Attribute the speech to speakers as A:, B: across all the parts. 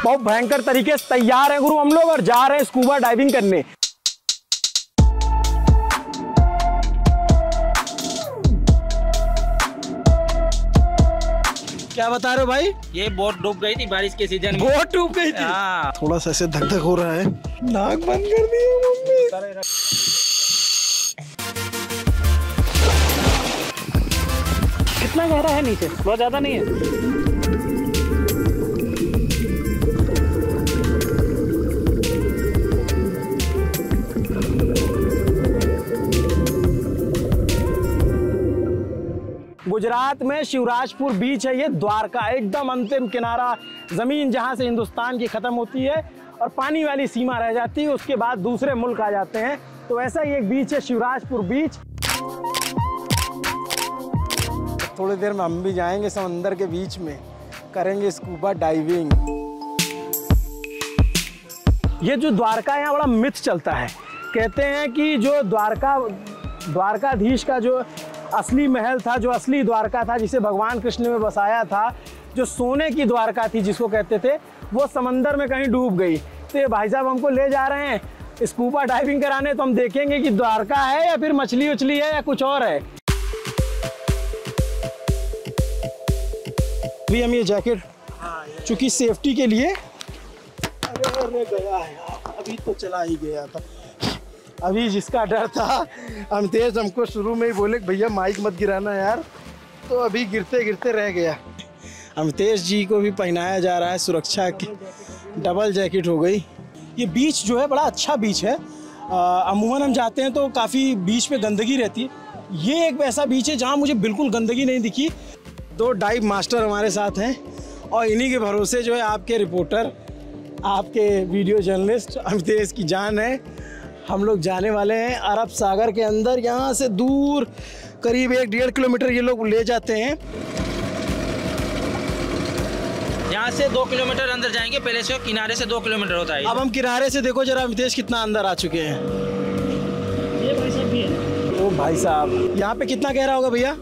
A: बहुत भयंकर तरीके से तैयार हैं गुरु हम लोग और जा रहे हैं स्कूबा डाइविंग करने। क्या बता रहे हो भाई?
B: ये बोट डूब गई थी बारिश के सीजन में।
A: बोट डूब गई थी?
B: हाँ।
A: थोड़ा सा ऐसे धक धक हो रहा है, नाक बंद कर दिया मम्मी। कितना गहरा है नीचे? बहुत ज्यादा नहीं है। गुजरात में शिवराजपुर बीच है, ये द्वारका एकदम अंतिम किनारा, जमीन जहां से हिंदुस्तान की खत्म होती है और पानी वाली सीमा रह जाती है, उसके बाद दूसरे मुल्क आ जाते हैं। तो ऐसा ही एक बीच है शिवराजपुर बीच। थोड़ी देर में हम भी जाएंगे समंदर के बीच में, करेंगे स्कूबा डाइविंग। ये जो द्वारका है यहाँ बड़ा मिथ चलता है, कहते हैं कि जो द्वारकाधीश का जो असली महल था, जो असली द्वारका था जिसे भगवान कृष्ण ने बसाया था, जो सोने की द्वारका थी जिसको कहते थे, वो समंदर में कहीं डूब गई। तो ये भाई साहब हमको ले जा रहे हैं स्कूबा डाइविंग कराने, तो हम देखेंगे कि द्वारका है या फिर मछली उछली है या कुछ और है। अभी हम ये जैकेट चूंकि सेफ्टी के लिए, अरे गया है, अभी तो चला ही गया था। अभी जिसका डर था अमितेश हमको शुरू में ही बोले भैया माइक मत गिराना यार, तो अभी गिरते गिरते रह गया। अमितेश जी को भी पहनाया जा रहा है सुरक्षा की डबल जैकेट हो गई। ये बीच जो है बड़ा अच्छा बीच है। अमूमन हम जाते हैं तो काफ़ी बीच पे गंदगी रहती है, ये एक ऐसा बीच है जहाँ मुझे बिल्कुल गंदगी नहीं दिखी। 2 डाइव मास्टर हमारे साथ हैं और इन्हीं के भरोसे जो है आपके रिपोर्टर, आपके वीडियो जर्नलिस्ट अमितेश की जान है। हम लोग जाने वाले हैं अरब सागर के अंदर, यहाँ से दूर करीब 1-1.5 किलोमीटर ये लोग ले जाते हैं।
B: यहाँ से 2 किलोमीटर अंदर जाएंगे, पहले से किनारे से 2 किलोमीटर होता है।
A: अब हम किनारे से देखो जरा अमितेश कितना अंदर आ चुके हैं। ये भाई साहब भी है। ओ भाई साहब, यहाँ पे कितना गहरा होगा भैया?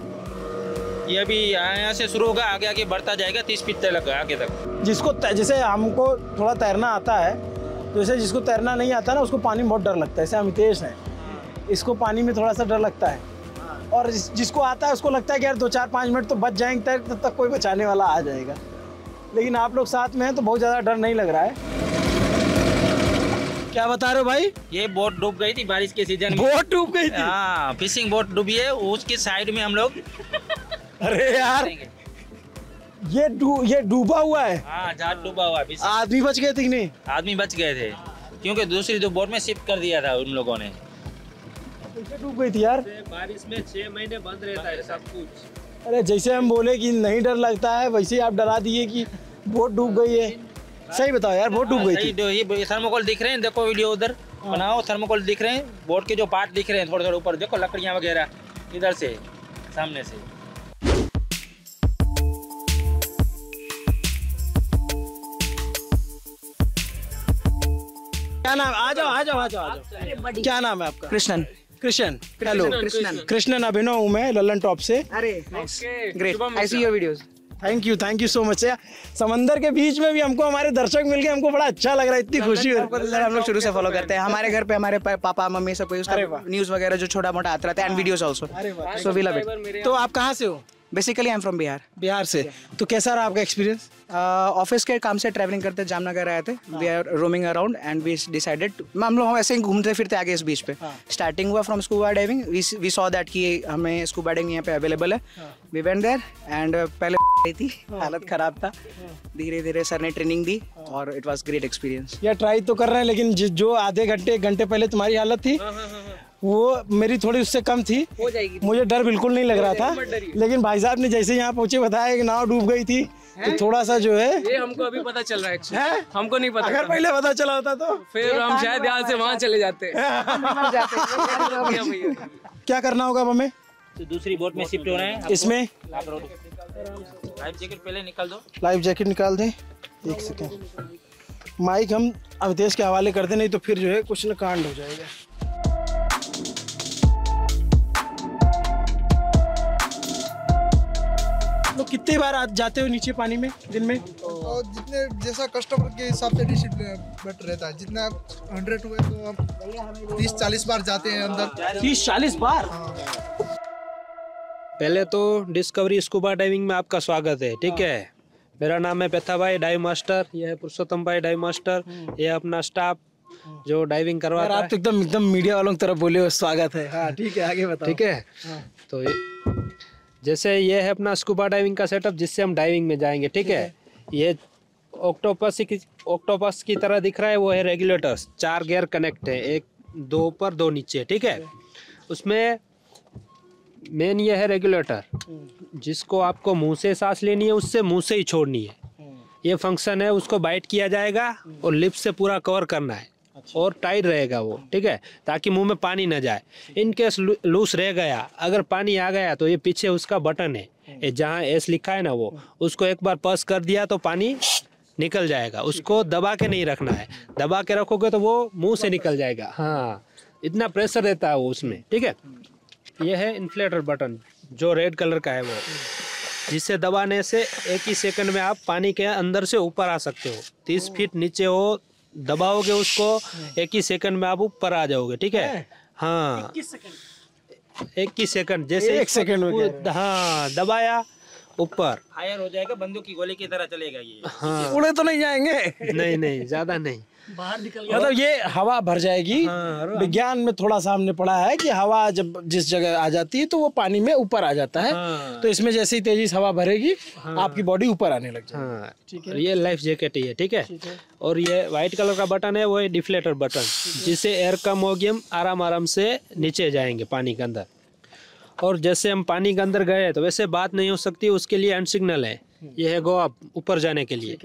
B: ये अभी यहाँ से शुरू होगा, आगे आगे बढ़ता जाएगा 30 फीट तक आगे तक।
A: जिसको जैसे हमको थोड़ा तैरना आता है, जैसे जिसको तैरना नहीं आता ना उसको पानी में बहुत डर लगता है। जैसे अमितेश है, इसको पानी में थोड़ा सा डर लगता है, और जिसको आता है उसको लगता है कि यार 2-4-5 मिनट तो बच जाएंगे तैर, तब तक कोई बचाने वाला आ जाएगा। लेकिन आप लोग साथ में हैं तो बहुत ज़्यादा डर नहीं लग रहा है। क्या बता रहे हो भाई? ये
B: बोट डूब गई थी बारिश के सीजन में।
A: बोट डूब गई थी?
B: हाँ, फिशिंग बोट डूबी है, उसके साइड में हम लोग।
A: अरे यार ये डूबा हुआ है।
B: हाँ, जहाज डूबा हुआ है।
A: आदमी बच गए थे कि नहीं?
B: आदमी बच गए थे क्योंकि दूसरी जो बोट में शिफ्ट कर दिया था उन लोगों ने।
A: कैसे डूब गई थी यार?
B: बारिश में 6 महीने बंद रहता है सब कुछ।
A: अरे जैसे हम बोले कि नहीं डर लगता है, वैसे ही आप डरा दिए कि बोट डूब गई है। सही बताओ यार, बोट डूब गई थी।
B: ये थर्मोकोल दिख रहे हैं, देखो वीडियो उधर बनाओ, थर्मोकोल दिख रहे हैं, बोट के जो पार्ट दिख रहे हैं थोड़े थोड़े ऊपर, देखो लकड़ियाँ वगैरह इधर से सामने से। क्या नाम? आ जाओ। क्या नाम है आपका?
C: कृष्णन।
A: हेलो कृष्णन अभिनव हूँ मैं, लल्लन टॉप से।
C: अरे great, I see your videos.
A: Thank you so much. समंदर के बीच में भी हमको हमारे दर्शक मिल गए, हमको बड़ा अच्छा लग रहा है, इतनी खुशी हो रही है।
C: हम लोग शुरू से फॉलो करते हैं, हमारे घर पे हमारे पापा मम्मी सब कोई उसका न्यूज वगैरह जो छोटा मोटा आता रहता है, and videos also, so we love it.
A: तो आप कहाँ से हो?
C: Basically I am from Bihar
A: से। तो कैसा रहा आपका एक्सपीरियंस?
C: ऑफिस के काम से ट्रैवलिंग करते जामनगर आए थे, we are roaming around and we decided, हम लोग ऐसे ही घूमते फिरते आगे इस बीच पे। स्टार्टिंग हुआ from scuba diving, we saw that कि हमें स्कूबा डाइविंग यहाँ पे अवेलेबल है। वी वेंट देयर एंड पहले थी, हालत खराब था, धीरे धीरे सर ने ट्रेनिंग दी और इट वाज ग्रेट एक्सपीरियंस।
A: यार ट्राई तो कर रहे हैं, लेकिन जो आधे घंटे 1 घंटे पहले तुम्हारी हालत थी वो मेरी थोड़ी उससे कम थी,
C: हो जाएगी।
A: मुझे डर बिल्कुल नहीं लग रहा था, लेकिन भाई साहब ने जैसे यहाँ पहुंचे बताया कि नाव डूब गई थी, तो थोड़ा सा जो है
D: ये हमको अभी पता चल रहा है, हमको नहीं पता।
A: अगर पहले पता चला होता तो
D: फिर हम शायद यहाँ से वहाँ चले जाते।
A: क्या करना होगा अब हमें?
B: तो दूसरी बोट में शिफ्ट हो रहे हैं।
A: इसमें
B: लाइफ जैकेट पहले निकाल दो।
A: लाइफ जैकेट निकाल दें, 1 सेकेंड। माइक हम अमितेश के हवाले कर दें, नहीं तो फिर जो है कुछ न कांड हो जाएगा। तो कितनी बार जाते हो नीचे पानी में दिन में?
E: और जितने जैसा कस्टमर के हिसाब से डिस्ट्रीब्यूट रहता है, जितना 100 हुए तो हम 30-40 बार जाते हैं अंदर।
A: 30-40 बार?
F: पहले तो डिस्कवरी स्कूबा डाइविंग में आपका स्वागत है, ठीक है। मेरा नाम है पेथा भाई डाइव मास्टर, ये है पुरुषोत्तम भाई डाइव मास्टर, ये अपना स्टाफ जो डाइविंग करवाता है।
A: आप तो एकदम मीडिया वालों की तरफ बोले हो, स्वागत है। हाँ ठीक है, आगे बताओ।
F: ठीक है, तो जैसे ये है अपना स्कूबा डाइविंग का सेटअप जिससे हम डाइविंग में जाएंगे, ठीक है। ये ऑक्टोपस की तरह दिख रहा है, वो है रेगुलेटर्स। 4 गियर कनेक्ट है, 1 2 ऊपर 2 नीचे, ठीक है। उसमें मेन ये है रेगुलेटर, जिसको आपको मुंह से सांस लेनी है, उससे मुंह से ही छोड़नी है। ये फंक्शन है, उसको बाइट किया जाएगा और लिप्स से पूरा कवर करना है। और टाइट रहेगा वो, ठीक है, ताकि मुंह में पानी ना जाए। इन केस लूज रह गया, अगर पानी आ गया तो ये पीछे उसका बटन है, ये जहाँ एस लिखा है ना, वो उसको एक बार प्रेस कर दिया तो पानी निकल जाएगा। उसको दबा के नहीं रखना है, दबा के रखोगे तो वो मुंह से निकल जाएगा। हाँ, इतना प्रेशर रहता है वो उसमें, ठीक है। ये है इन्फ्लेटर बटन जो रेड कलर का है, वो जिससे दबाने से एक ही सेकंड में आप पानी के अंदर से ऊपर आ सकते हो। 30 फीट नीचे हो, दबाओगे उसको, एक ही सेकंड में आप ऊपर आ जाओगे, ठीक है। हाँ, 21 सेकंड, जैसे
A: 1 सेकंड में,
F: हाँ, दबाया ऊपर,
B: फायर हो जाएगा, बंदूक की गोली की तरह चलेगा ये।
F: हाँ,
A: उड़े तो नहीं जाएंगे?
F: नहीं ज्यादा नहीं,
A: बाहर निकल मतलब ये हवा भर जाएगी।
F: हाँ,
A: विज्ञान में थोड़ा सा हमने पढ़ा है कि हवा जब जिस जगह आ जाती है तो वो पानी में ऊपर आ जाता है।
F: हाँ,
A: तो इसमें जैसे ही तेजी से हवा भरेगी, हाँ, आपकी बॉडी ऊपर आने लग जाएगी।
F: हाँ, ठीक है। ये लाइफ जैकेट ही है, ठीक है। और ये व्हाइट कलर का बटन है, वो है डिफ्लेटर बटन, जिससे एयर कम होगी, हम आराम से नीचे जाएंगे पानी के अंदर। और जैसे हम पानी के अंदर गए तो वैसे बात नहीं हो सकती, उसके लिए एंड सिग्नल है। ये है गो अप, ऊपर जाने के लिए,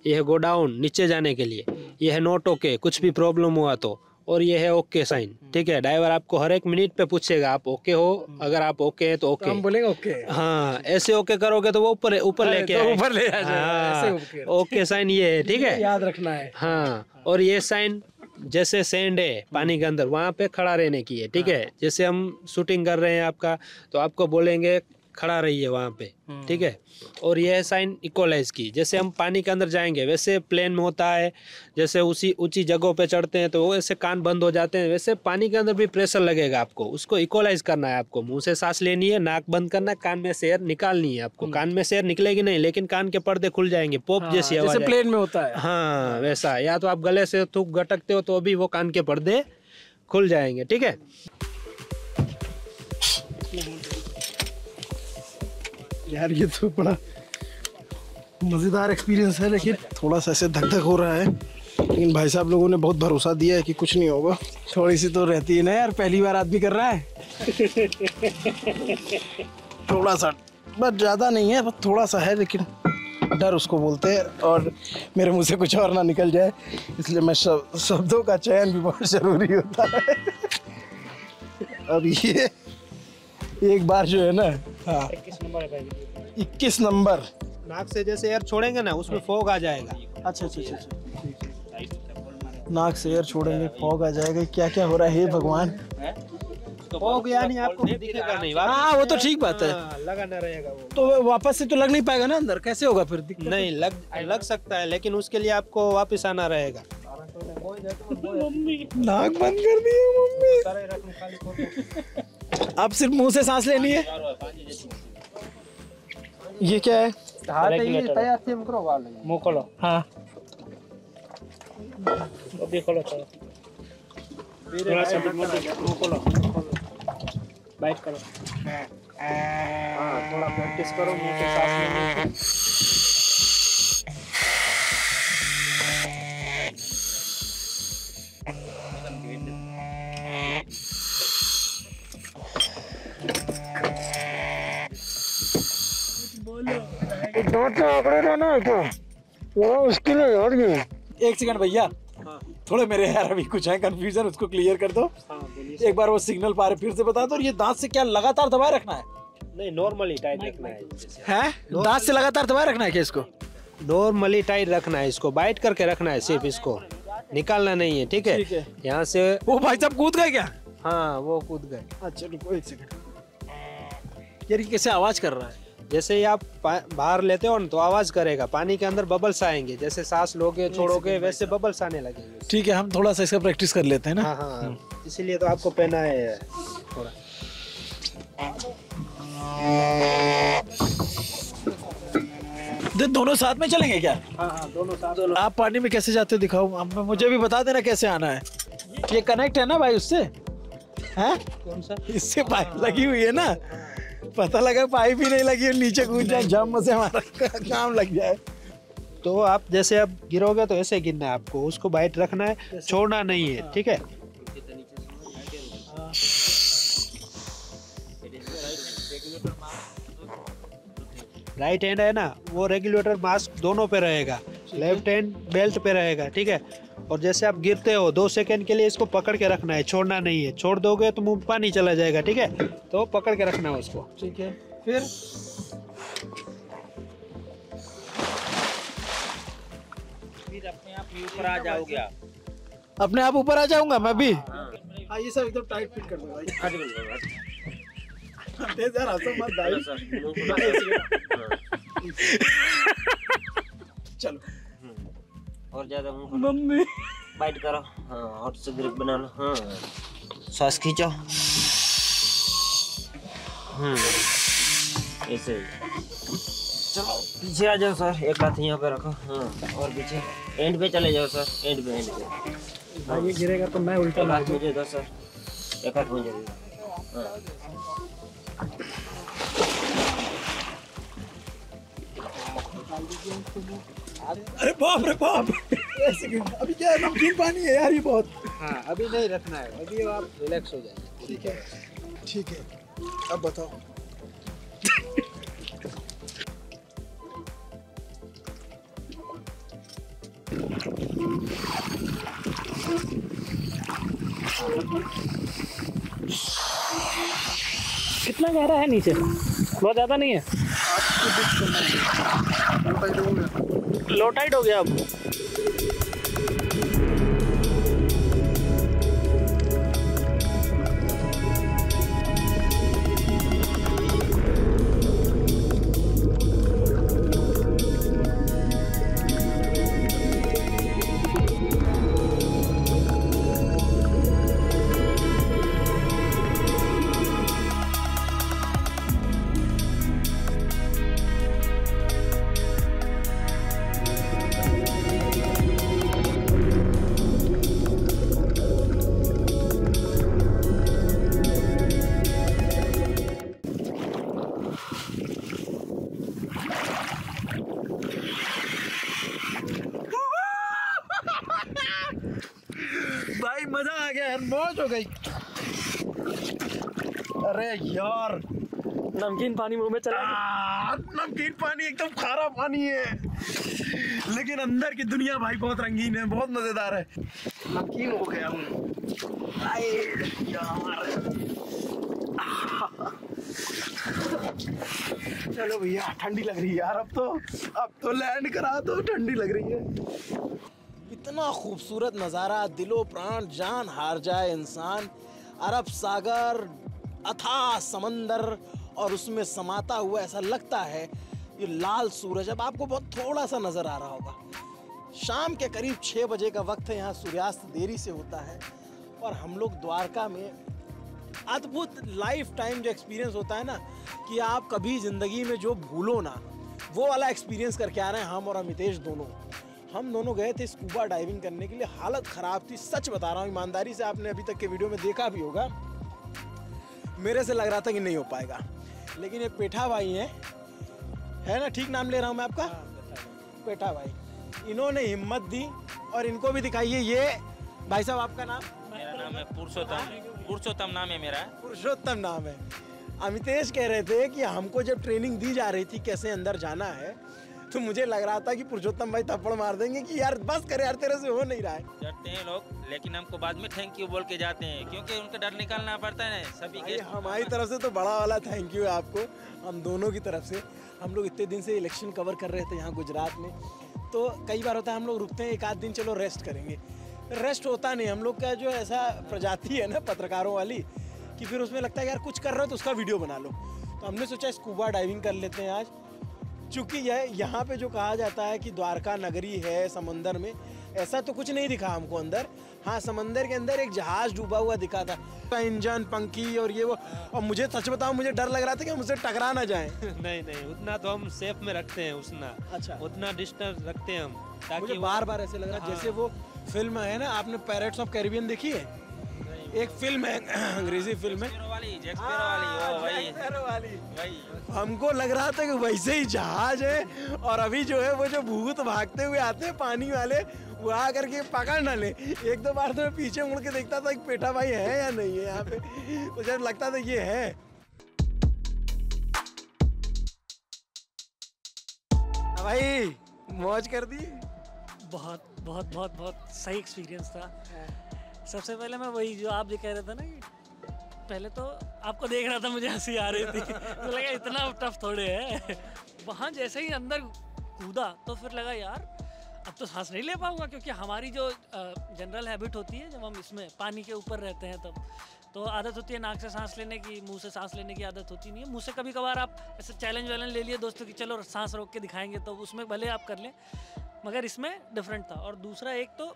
F: ये है गो डाउन, नीचे जाने के लिए, ये है नोट ओके, कुछ भी प्रॉब्लम हुआ तो, और ये है ओके साइन, ठीक है। ड्राइवर आपको हर 1 मिनट पे पूछेगा आप ओके हो, अगर आप ओके है तो ओके,
A: हम बोलेंगे ओके।
F: हाँ, ऐसे ओके करोगे तो वो ऊपर लेके
A: तो
F: आएगा,
A: ऊपर ले आ जाएगा,
F: हाँ,
A: ऐसे ओके।
F: ओके साइन ये है, ठीक है,
A: याद रखना है।
F: हाँ। और ये साइन जैसे सैंड है पानी के अंदर, वहाँ पे खड़ा रहने की है, ठीक है। जैसे हम शूटिंग कर रहे हैं आपका, तो आपको बोलेंगे खड़ा रहिए वहाँ पे, ठीक है। और यह है साइन इक्वलाइज की, जैसे हम पानी के अंदर जाएंगे वैसे प्लेन में होता है, जैसे उसी ऊंची जगहों पे चढ़ते हैं तो वो ऐसे कान बंद हो जाते हैं, वैसे पानी के अंदर भी प्रेशर लगेगा आपको, उसको इक्वलाइज करना है। आपको मुंह से सांस लेनी है, नाक बंद करना है, कान में से एयर निकालनी है आपको। कान में से एयर निकलेगी नहीं, लेकिन कान के पर्दे खुल जाएंगे, पॉप जैसी आवाज,
A: जैसे प्लेन में होता है।
F: हाँ, वैसा। या तो आप गले से थूक गटकते हो तो भी वो कान के पर्दे खुल जाएंगे, ठीक है।
A: यार ये तो बड़ा मज़ेदार एक्सपीरियंस है, लेकिन थोड़ा सा ऐसे धक धक हो रहा है। लेकिन भाई साहब लोगों ने बहुत भरोसा दिया है कि कुछ नहीं होगा। थोड़ी सी तो रहती है ना यार, पहली बार आदमी कर रहा है। थोड़ा सा, बस ज़्यादा नहीं है, बस थोड़ा सा है, लेकिन डर उसको बोलते हैं। और मेरे मुंह से कुछ और ना निकल जाए, इसलिए मैं शब्दों का चयन भी बहुत ज़रूरी होता है। अब ये एक बार जो है ना, हाँ, 21 नंबर
F: नाक से जैसे एयर छोड़ेंगे ना, उसमें फॉग आ जाएगा।
A: अच्छा। नाक से एयर छोड़ेंगे, फॉग आ जाएगा। क्या क्या हो रहा है, हे भगवान।
F: फॉग यानी आपको दिखेगा नहीं।
A: हाँ, वो तो ठीक बात है।
F: लगा ना रहेगा वो,
A: तो वापस से तो लग नहीं पाएगा ना अंदर, कैसे होगा फिर?
F: नहीं लग सकता है, लेकिन उसके लिए आपको वापस आना रहेगा।
A: नाक बंद कर दी है मम्मी। अब सिर्फ मुंह से सांस लेनी है। ये क्या है?
B: मुंह खोलो,
A: हाँ,
B: अभी खोलो, थोड़ा सा मुंह खोलो, बाइट करो।
F: हाँ, थोड़ा प्रैक्टिस करो मुंह से सांस लेने की।
A: मुश्किल है यार ये। 1 सेकंड भैया, थोड़े मेरे यार अभी कुछ है कंफ्यूजन, उसको क्लियर कर दो। एक बार वो सिग्नल पा रहे फिर से बता दो। और ये दांत से क्या लगातार दबाए रखना है?
F: नहीं, नॉर्मली टाइट रखना है।
A: हैं? दांत से लगातार दबाए रखना है क्या इसको?
F: नॉर्मली टाइट रखना है, इसको बाइट करके रखना है, सिर्फ इसको निकालना नहीं है, ठीक है। यहाँ से
A: वो भाई साहब कूद गए क्या?
F: हाँ, वो कूद गए।
A: अच्छा रुको 1 सेकंड। यार ये कैसे आवाज कर रहा है?
F: जैसे ही आप बाहर लेते हो ना तो आवाज करेगा, पानी के अंदर बबल्स आएंगे, जैसे सांस लोगे छोड़ोगे वैसे बबल्स आने लगेंगे।
A: ठीक है, हम थोड़ा सा इसका प्रैक्टिस कर लेते हैं ना।
F: हाँ हाँ, इसीलिए तो आपको पहना है थोड़ा।
A: दोनों साथ में चलेंगे क्या?
F: हाँ हाँ, दोनों साथ।
A: आप पानी में कैसे जाते हो दिखाओ, मुझे भी बता देना कैसे आना है। ये कनेक्ट है ना भाई उससे? हैं?
F: कौन सा?
A: इससे पाइप लगी हुई है ना, पता लगा पाइप ही नहीं लगी है, नीचे कूद जाए जम से हमारा काम लग जाए।
F: तो आप जैसे अब गिरोगे तो ऐसे गिरना है आपको, उसको बाइट रखना है, छोड़ना नहीं है, ठीक है? राइट हैंड है ना, वो रेगुलेटर मास्क दोनों पे रहेगा, लेफ्ट हैंड बेल्ट पे रहेगा, ठीक है? और जैसे आप गिरते हो 2 सेकंड के लिए इसको पकड़ के रखना है, छोड़ना नहीं है। छोड़ दोगे तो मुंह पानी चला जाएगा, ठीक है? तो पकड़ के रखना है उसको।
A: ठीक है, फिर
B: अपने आप ऊपर आ जाओगे आप।
A: अपने आप ऊपर आ जाऊंगा मैं भी। हाँ, ये सब एकदम टाइट फिट कर दो भाई। तेज यार, हंसो मत भाई। चलो,
G: और ज्यादा मुंह
A: मम्मी
G: बाइट करो। हाँ, और से ग्रिप बना लो। हाँ, सांस खींचो। ऐसे चलो, पीछे आ जाओ सर, एक हाथ यहाँ पे रखो। हाँ, और पीछे एंड पे चले जाओ सर, एंड पे।
F: हाँ, ये गिरेगा तो मैं उल्टा
G: एक हाथ मुझे दो सर, एक हाथ मुझे दो। हाँ।
A: अरे बाप रे बाप, ऐसे क्यों? अभी क्या है, नमकीन पानी है यार ये बहुत।
F: हाँ, अभी नहीं रखना है, अभी आप रिलैक्स हो जाएंगे।
A: ठीक है, ठीक है, अब बताओ।
H: कितना गहरा है नीचे? बहुत ज़्यादा नहीं है, लो टाइट हो गया अब।
A: भाई मजा आ गया यार, मौज हो गई। अरे यार,
H: नमकीन पानी मुंह में चला।
A: नमकीन पानी एकदम खारा पानी है, लेकिन अंदर की दुनिया भाई बहुत रंगीन है, बहुत मजेदार है। नमकीन हो गया हूँ यार। चलो भैया, ठंडी लग रही है यार अब तो लैंड करा दो, ठंडी लग रही है। इतना खूबसूरत नज़ारा, दिलो प्राण जान हार जाए इंसान। अरब सागर, अथाह समंदर और उसमें समाता हुआ ऐसा लगता है ये लाल सूरज। अब आपको बहुत थोड़ा सा नज़र आ रहा होगा। शाम के करीब 6 बजे का वक्त है, यहाँ सूर्यास्त देरी से होता है और हम लोग द्वारका में अद्भुत लाइफ टाइम जो एक्सपीरियंस होता है ना, कि आप कभी ज़िंदगी में जो भूलो ना, वो वाला एक्सपीरियंस करके आ रहे हैं हम और अमितेश दोनों। हम दोनों गए थे स्कूबा डाइविंग करने के लिए, हालत ख़राब थी, सच बता रहा हूँ ईमानदारी से, आपने अभी तक के वीडियो में देखा भी होगा। मेरे से लग रहा था कि नहीं हो पाएगा, लेकिन ये पेठा भाई हैं, है ना, ठीक नाम ले रहा हूँ मैं आपका? पेठा भाई, इन्होंने हिम्मत दी और इनको भी दिखाइए। ये भाई साहब, आपका नाम?
B: मेरा नाम है पुरुषोत्तम नाम है मेरा।
A: पुरुषोत्तम नाम है। अमितेश कह रहे थे कि हमको जब ट्रेनिंग दी जा रही थी कैसे अंदर जाना है, तो मुझे लग रहा था कि पुरुषोत्तम भाई थप्पड़ मार देंगे कि यार बस कर यार, तेरे से हो नहीं रहा है।
B: डरते हैं लोग, लेकिन हमको बाद में थैंक यू बोल के जाते हैं, क्योंकि उनका डर निकालना पड़ता है ना सभी के।
A: हमारी तरफ से तो बड़ा वाला थैंक यू है आपको, हम दोनों की तरफ से। हम लोग इतने दिन से इलेक्शन कवर कर रहे थे यहाँ गुजरात में, तो कई बार होता है हम लोग रुकते हैं एक आध दिन, चलो रेस्ट करेंगे, रेस्ट होता नहीं। हम लोग का जो ऐसा प्रजाति है ना पत्रकारों वाली, कि फिर उसमें लगता है यार कुछ कर रहे हो तो उसका वीडियो बना लो। तो हमने सोचा स्कूबा डाइविंग कर लेते हैं आज। चूँकि यह यहाँ पे जो कहा जाता है कि द्वारका नगरी है समुंदर में, ऐसा तो कुछ नहीं दिखा हमको अंदर। हाँ, समंदर के अंदर एक जहाज डूबा हुआ दिखा था, इंजन, पंखी और ये वो। और मुझे सच बताऊं, मुझे डर लग रहा था कि मुझसे टकरा ना जाए।
F: नहीं नहीं, उतना तो हम सेफ में रखते हैं, उतना डिस्टेंस रखते हैं हम, ताकि
A: मुझे बार बार ऐसे लग रहा है जैसे वो फिल्म है ना, आपने पैरेट्स ऑफ कैरिबियन देखी है? एक फिल्म है, अंग्रेजी फिल्म है, हमको लग रहा था कि वैसे ही जहाज है। और अभी जो है वो जो भूत भागते हुए आते हैं पानी वाले, वो आ करके पकड़ ना ले। एक दो बार तो मैं पीछे मुड़ के देखता था कि पेटा भाई है या नहीं है यहाँ पे, तो जब लगता था ये है। भाई मौज कर दी।
H: बहुत बहुत बहुत बहुत सही एक्सपीरियंस था। सबसे पहले मैं वही जो आप जो कह रहे थे ना कि पहले तो आपको देख रहा था, मुझे हंसी आ रही थी। तो लगा इतना टफ थोड़े है। वहाँ जैसे ही अंदर कूदा तो फिर लगा यार अब तो सांस नहीं ले पाऊंगा, क्योंकि हमारी जो जनरल हैबिट होती है जब हम इसमें पानी के ऊपर रहते हैं तब तो आदत होती है नाक से सांस लेने की, मुंह से सांस लेने की आदत होती नहीं है। मुंह से कभी कभार आप ऐसे चैलेंज वैलेंज ले लिए दोस्तों की चलो सांस रोक के दिखाएंगे, तो उसमें भले आप कर लें, मगर इसमें डिफरेंट था। और दूसरा एक तो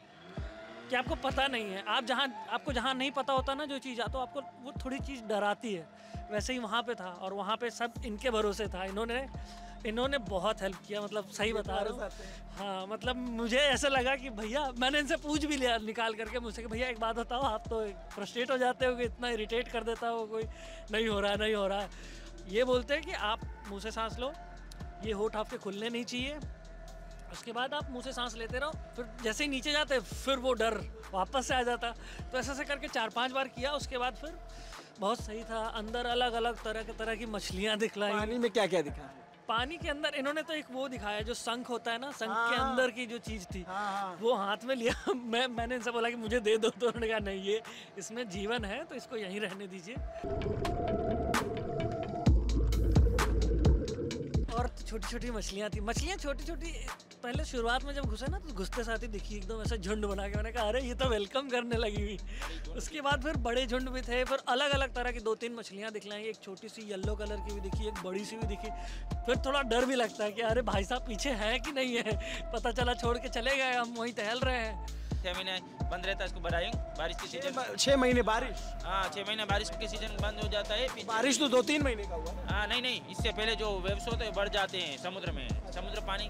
H: कि आपको पता नहीं है, आपको जहाँ नहीं पता होता ना जो चीज़, तो आपको वो थोड़ी चीज़ डराती है। वैसे ही वहाँ पे था, और वहाँ पे सब इनके भरोसे था। इन्होंने बहुत हेल्प किया, मतलब सही बता रहा हूँ। हाँ, मतलब मुझे ऐसा लगा कि भैया, मैंने इनसे पूछ भी लिया निकाल करके मुझसे कि भैया एक बात बताओ, आप तो फ्रस्ट्रेट हो जाते हो कि इतना इरिटेट कर देता हो कोई, नहीं हो रहा है। ये बोलते हैं कि आप मुँह से सांस लो, ये होठ आपके खुलने नहीं चाहिए, उसके बाद आप मुंह से सांस लेते रहो, फिर जैसे ही नीचे जाते फिर वो डर वापस से आ जाता। तो ऐसे करके 4-5 बार किया। उसके बाद फिर बहुत सही था। अंदर अलग अलग तरह की मछलियाँ दिखलाई।
A: पानी में क्या क्या दिखा?
H: पानी के अंदर इन्होंने तो एक वो दिखाया जो शंख होता है ना, शंख के अंदर की जो चीज़ थी वो हाथ में लिया। मैंने इनसे बोला कि मुझे दे दो, तो उन्होंने कहा नहीं, ये इसमें जीवन है तो इसको यहीं रहने दीजिए। और छोटी छोटी मछलियाँ थी, मछलियाँ छोटी छोटी। पहले शुरुआत में जब घुसे ना तो घुसते साथ ही दिखी एकदम ऐसा झुंड बना के। मैंने कहा अरे ये तो वेलकम करने लगी हुई। उसके बाद फिर बड़े झुंड भी थे, फिर अलग अलग तरह की 2-3 मछलियाँ दिखलाई। एक छोटी सी येलो कलर की भी दिखी, एक बड़ी सी भी दिखी। फिर थोड़ा डर भी लगता है कि अरे भाई साहब पीछे है कि नहीं है, पता चला छोड़ के चले गए, हम वहीं टहल रहे हैं।
B: 6 महीने बंद रहता है इसको बढ़ाएंगे, बारिश की सीजन।
A: 6 महीने बारिश?
B: हाँ, 6 महीने बारिश के सीजन बंद हो जाता है।
A: बारिश तो 2-3 महीने का हुआ।
B: हाँ नहीं, इससे पहले जो वेव्स होते हैं बढ़ जाते हैं समुद्र में। समुद्र पानी,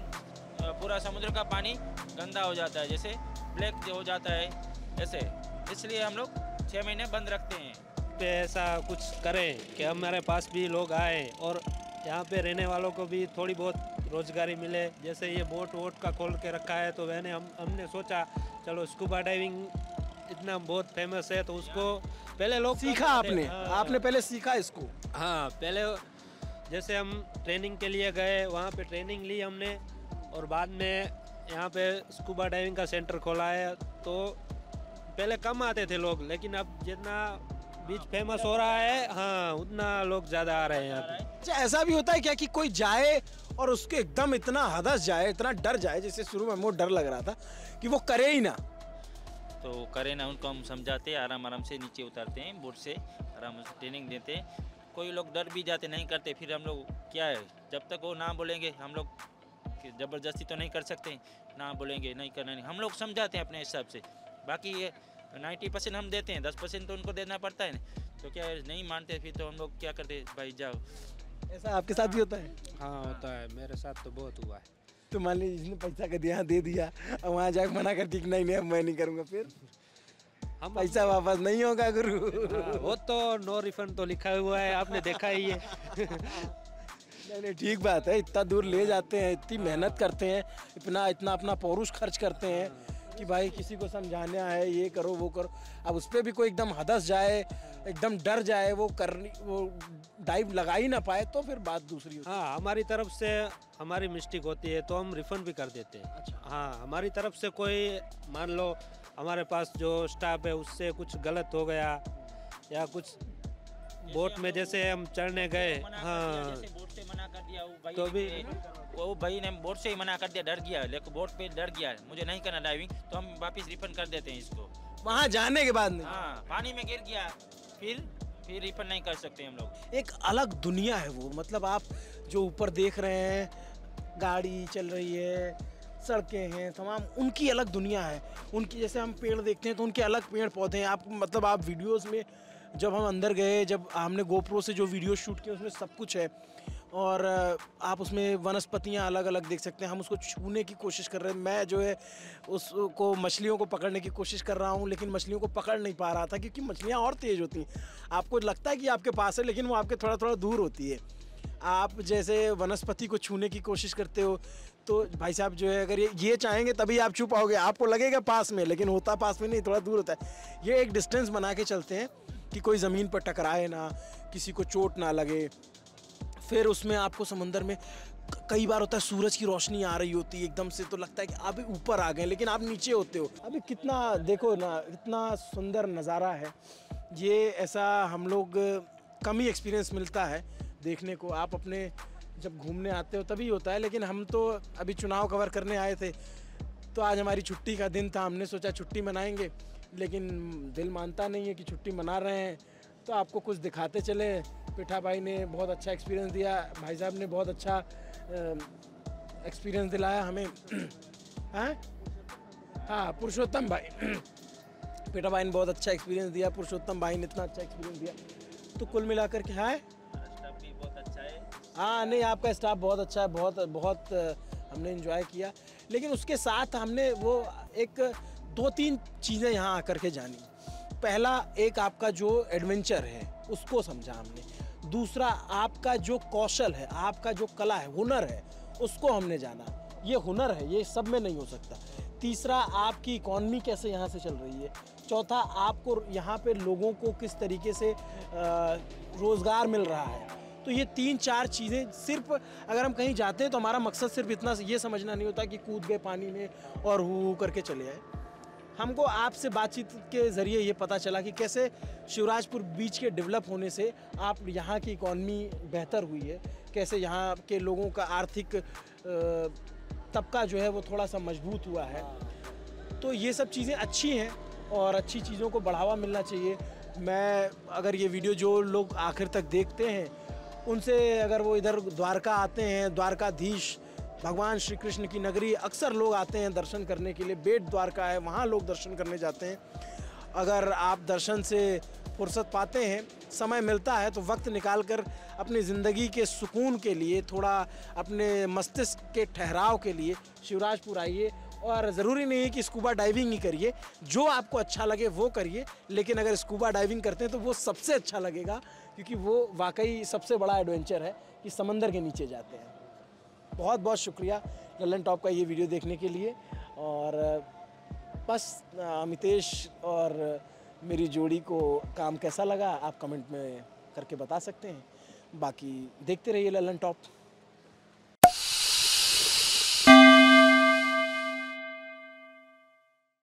B: पूरा समुद्र का पानी गंदा हो जाता है, जैसे ब्लैक जो हो जाता है ऐसे। इसलिए हम लोग 6 महीने बंद रखते हैं।
F: पे ऐसा कुछ करें कि हमारे पास भी लोग आए और यहाँ पे रहने वालों को भी थोड़ी बहुत रोजगारी मिले। जैसे ये बोट वोट का खोल के रखा है, तो हमने सोचा चलो स्कूबा डाइविंग इतना बहुत फेमस है, तो उसको पहले लोग
A: सीखा आपने पहले सीखा इसको?
F: हाँ, पहले जैसे हम ट्रेनिंग के लिए गए, वहाँ पे ट्रेनिंग ली हमने, और बाद में यहाँ पे स्कूबा डाइविंग का सेंटर खोला है। तो पहले कम आते थे लोग, लेकिन अब जितना बीच फेमस हो रहा है, हाँ, उतना लोग ज़्यादा आ रहे हैं यहाँ पे।
A: अच्छा, ऐसा भी होता है क्या कि कोई जाए और उसके एकदम इतना हदस जाए, इतना डर जाए, जैसे शुरू में मुझे डर लग रहा था कि वो करे ही ना?
B: तो करे ना, उनको हम समझाते हैं, आराम से नीचे उतारते हैं बोट से, आराम से ट्रेनिंग देते हैं। कोई लोग डर भी जाते, नहीं करते, फिर हम लोग क्या है, जब तक वो ना बोलेंगे हम लोग ज़बरदस्ती तो नहीं कर सकते, ना बोलेंगे नहीं करना नहीं, हम लोग समझाते हैं अपने हिसाब से। बाकी ये 90% हम देते हैं, 10% तो उनको देना पड़ता है ना। तो क्या है, नहीं मानते फिर तो हम लोग क्या करते हैं, भाई जाओ।
A: ऐसा आपके साथ भी होता है?
F: हाँ, होता है, मेरे साथ तो बहुत हुआ है।
A: तो मान लीजिए जिसने पैसा का दिया दे दिया और वहाँ जाकर मना कर ठीक नहीं मैं नहीं करूँगा, फिर हम पैसा वापस नहीं होगा गुरु?
F: हाँ, वो तो नो रिफंड तो लिखा हुआ है, आपने देखा ही है।
A: नहीं, ठीक बात है। इतना दूर ले जाते हैं, इतनी मेहनत करते हैं, इतना अपना पौरुष खर्च करते हैं कि भाई किसी को समझाना है, ये करो वो करो। अब उस पर भी कोई एकदम हदस जाए, एकदम डर जाए, वो डाइव लगा ही ना पाए, तो फिर बात दूसरी होती है।
F: हाँ, हमारी तरफ से हमारी मिस्टेक होती है तो हम रिफंड भी कर देते हैं।
A: अच्छा।
F: हाँ, हमारी तरफ से कोई, मान लो हमारे पास जो स्टाफ है उससे कुछ गलत हो गया, या कुछ बोट में जैसे हम चढ़ने गए, हाँ,
B: बोट से मना कर दिया,
F: तो भी
B: वो भाई ने बोट से ही मना कर दिया, डर गया, लेकिन बोट पे डर गया, मुझे नहीं करना डाइविंग, तो हम वापस रिफंड कर देते हैं इसको।
A: वहाँ जाने के बाद नहीं?
B: हाँ, पानी में गिर गया, फिर फिर रिफंड नहीं कर सकते हम लोग।
A: एक अलग दुनिया है वो, मतलब आप जो ऊपर देख रहे हैं, गाड़ी चल रही है, सड़कें हैं तमाम, उनकी अलग दुनिया है। उनकी जैसे हम पेड़ देखते हैं तो उनके अलग पेड़ पौधे हैं। आप मतलब आप वीडियोस में जब हम अंदर गए, जब हमने गोप्रो से जो वीडियो शूट किए उसमें सब कुछ है, और आप उसमें वनस्पतियाँ अलग अलग देख सकते हैं। हम उसको छूने की कोशिश कर रहे हैं। मैं जो है उसको मछलियों को पकड़ने की कोशिश कर रहा हूँ, लेकिन मछलियों को पकड़ नहीं पा रहा था क्योंकि मछलियाँ और तेज़ होती हैं। आपको लगता है कि आपके पास है, लेकिन वो आपके थोड़ा थोड़ा दूर होती है। आप जैसे वनस्पति को छूने की कोशिश करते हो तो भाई साहब जो है, अगर ये चाहेंगे तभी आप छू पाओगे। आपको लगेगा पास में, लेकिन होता पास में नहीं, थोड़ा दूर होता है। ये एक डिस्टेंस बना के चलते हैं कि कोई ज़मीन पर टकराए ना, किसी को चोट ना लगे। फिर उसमें आपको समंदर में कई बार होता है सूरज की रोशनी आ रही होती है एकदम से, तो लगता है कि आप ऊपर आ गए, लेकिन आप नीचे होते हो। अभी कितना देखो ना, इतना सुंदर नज़ारा है ये। ऐसा हम लोग कम ही एक्सपीरियंस मिलता है देखने को। आप अपने जब घूमने आते हो तभी होता है, लेकिन हम तो अभी चुनाव कवर करने आए थे, तो आज हमारी छुट्टी का दिन था। हमने सोचा छुट्टी मनाएंगे, लेकिन दिल मानता नहीं है कि छुट्टी मना रहे हैं, तो आपको कुछ दिखाते चले। पिठा भाई ने बहुत अच्छा एक्सपीरियंस दिया, भाई साहब ने बहुत अच्छा एक्सपीरियंस दिलाया हमें। हाँ, पुरुषोत्तम भाई, पिठा भाई ने बहुत अच्छा एक्सपीरियंस दिया, पुरुषोत्तम भाई ने इतना अच्छा एक्सपीरियंस दिया। तो कुल मिलाकर के है
B: स्टाफ भी बहुत अच्छा है।
A: हाँ, नहीं आपका स्टाफ बहुत अच्छा है, बहुत बहुत हमने एंजॉय किया। लेकिन उसके साथ हमने वो एक 2-3 चीज़ें यहाँ आकर के जानी। पहला, एक आपका जो एडवेंचर है उसको समझा हमने। दूसरा, आपका जो कौशल है, आपका जो कला है, हुनर है, उसको हमने जाना। ये हुनर है, ये सब में नहीं हो सकता। तीसरा, आपकी इकॉनमी कैसे यहाँ से चल रही है। चौथा, आपको यहाँ पे लोगों को किस तरीके से रोज़गार मिल रहा है। तो ये 3-4 चीज़ें, सिर्फ अगर हम कहीं जाते हैं तो हमारा मकसद सिर्फ इतना ये समझना नहीं होता कि कूद गए पानी में और हू करके चले आए। हमको आपसे बातचीत के ज़रिए ये पता चला कि कैसे शिवराजपुर बीच के डेवलप होने से आप यहाँ की इकॉनमी बेहतर हुई है, कैसे यहाँ के लोगों का आर्थिक तबका जो है वो थोड़ा सा मजबूत हुआ है। तो ये सब चीज़ें अच्छी हैं और अच्छी चीज़ों को बढ़ावा मिलना चाहिए। मैं अगर ये वीडियो जो लोग आखिर तक देखते हैं उनसे, अगर वो इधर द्वारका आते हैं, द्वारकाधीश भगवान श्री कृष्ण की नगरी अक्सर लोग आते हैं दर्शन करने के लिए। बेट द्वारका है, वहाँ लोग दर्शन करने जाते हैं। अगर आप दर्शन से फुर्सत पाते हैं, समय मिलता है, तो वक्त निकाल कर अपनी ज़िंदगी के सुकून के लिए, थोड़ा अपने मस्तिष्क के ठहराव के लिए शिवराजपुर आइए। और ज़रूरी नहीं है कि स्कूबा डाइविंग ही करिए, जो आपको अच्छा लगे वो करिए। लेकिन अगर स्कूबा डाइविंग करते हैं तो वो सबसे अच्छा लगेगा, क्योंकि वो वाकई सबसे बड़ा एडवेंचर है कि समंदर के नीचे जाते हैं। बहुत बहुत शुक्रिया लल्लन टॉप का ये वीडियो देखने के लिए। और बस अमितेश और मेरी जोड़ी को काम कैसा लगा आप कमेंट में करके बता सकते हैं। बाकी देखते रहिए लल्लन टॉप।